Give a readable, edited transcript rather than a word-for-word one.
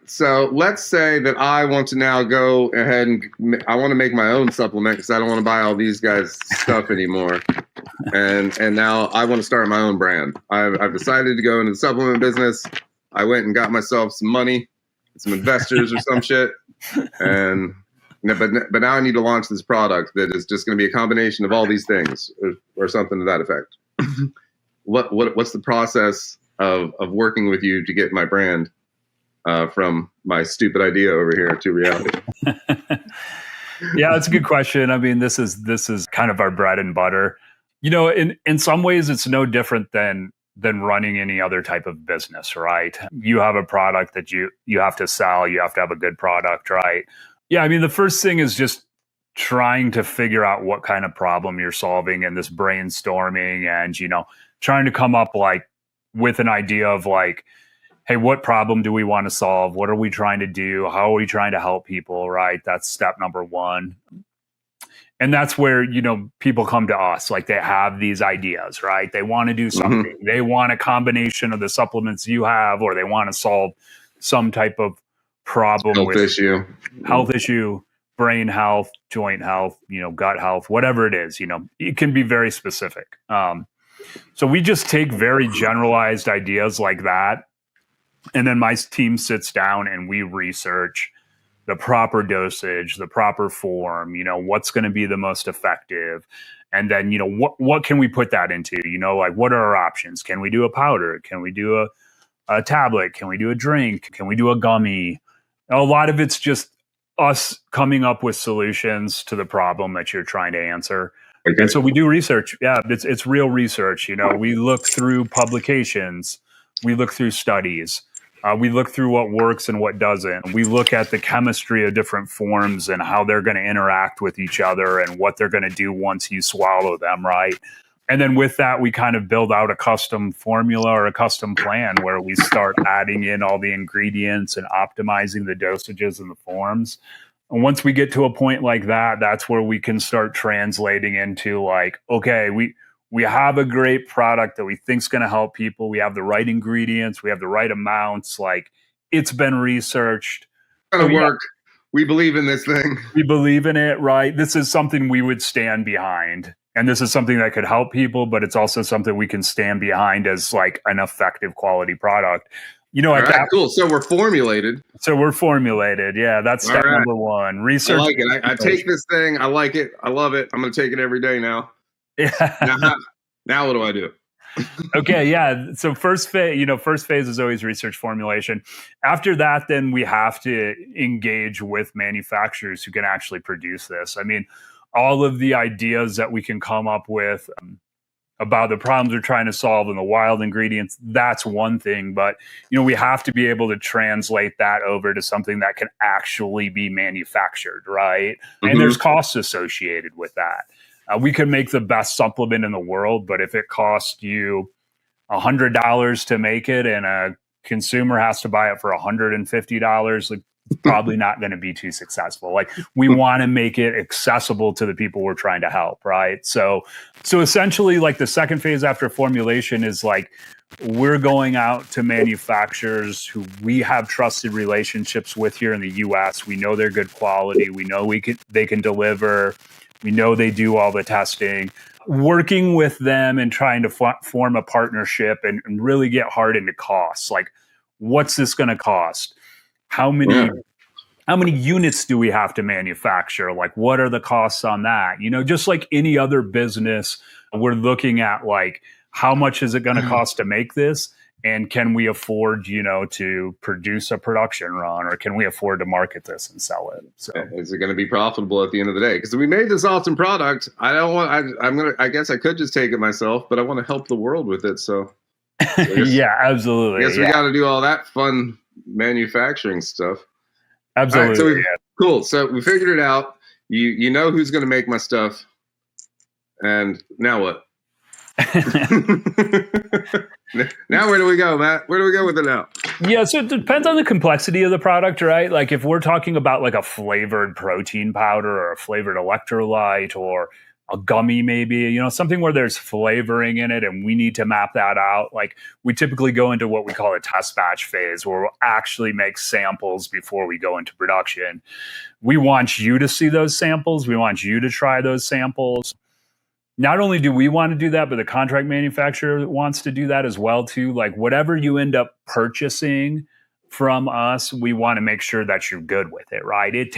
So let's say that I want to now go ahead and I want to make my own supplement because I don't want to buy all these guys' stuff anymore. And now I want to start my own brand. I've decided to go into the supplement business. I went and got myself some money, some investors or some shit, but now I need to launch this product that is just going to be a combination of all these things, or something to that effect. What's the process of working with you to get my brand from my stupid idea over here to reality? Yeah, that's a good question. I mean, this is kind of our bread and butter. In some ways, it's no different than running any other type of business, right? You have a product that you have to sell. You have to have a good product, right? Yeah, I mean, the first thing is just trying to figure out what kind of problem you're solving, and this brainstorming and, trying to come up with an idea of hey, what problem do we want to solve? What are we trying to do? How are we trying to help people, right? That's step number one. And that's where, people come to us, they have these ideas, right? They want to do something. Mm-hmm. They want a combination of the supplements you have, or they want to solve some type of problem health issue, brain health, joint health, gut health, whatever it is, it can be very specific. So we just take very generalized ideas like that. And then my team sits down and we research the proper dosage, the proper form, what's going to be the most effective. And then, what can we put that into? What are our options? Can we do a powder? Can we do a tablet? Can we do a drink? Can we do a gummy? A lot of it's just us coming up with solutions to the problem that you're trying to answer. Okay. And so we do research. Yeah, it's real research. We look through publications. We look through studies. We look through what works and what doesn't. We look at the chemistry of different forms and how they're going to interact with each other and what they're going to do once you swallow them, right? And then with that, we kind of build out a custom formula or a custom plan where we start adding in all the ingredients and optimizing the dosages and the forms. And once we get to a point like that, that's where we can start translating into okay, we have a great product that we think is going to help people. We have the right ingredients. We have the right amounts. It's been researched. It's going to work. We believe in this thing. We believe in it, right? This is something we would stand behind. And this is something that could help people, but it's also something we can stand behind as an effective quality product. Cool. So we're formulated. Yeah, that's step number one. Research. I like it. I take this thing. I like it. I love it. I'm going to take it every day now. Yeah. Now what do I do? Okay. Yeah. So first phase is always research formulation. After that, then we have to engage with manufacturers who can actually produce this. I mean, all of the ideas that we can come up with about the problems we're trying to solve and the wild ingredients, that's one thing. But, we have to be able to translate that over to something that can actually be manufactured, right? Mm-hmm. And there's costs associated with that. We can make the best supplement in the world, but if it costs you $100 to make it and a consumer has to buy it for $150, it's probably not going to be too successful. We want to make it accessible to the people we're trying to help, right? So essentially, the second phase after formulation is we're going out to manufacturers who we have trusted relationships with here in the U.S. We know they're good quality. We know they can deliver. We know they do all the testing. Working with them and trying to form a partnership and really get hard into costs. What's this going to cost? How many units do we have to manufacture? What are the costs on that? Just like any other business, we're looking at how much is it going to cost to make this? And can we afford, to produce a production run, or can we afford to market this and sell it? So is it going to be profitable at the end of the day? Because we made this awesome product. I guess I could just take it myself, but I want to help the world with it. So yeah, absolutely. I guess we got to do all that fun manufacturing stuff. Absolutely. Right, cool. So we figured it out. You know who's going to make my stuff. And now what? Now where do we go, Matt? Where do we go with it now? Yeah, so it depends on the complexity of the product, right? If we're talking about a flavored protein powder or a flavored electrolyte or a gummy, maybe, something where there's flavoring in it and we need to map that out. Like, we typically go into what we call a test batch phase, where we'll actually make samples before we go into production. We want you to see those samples. We want you to try those samples. Not only do we want to do that, but the contract manufacturer wants to do that as well too. Like, whatever you end up purchasing from us, we want to make sure that you're good with it, right? It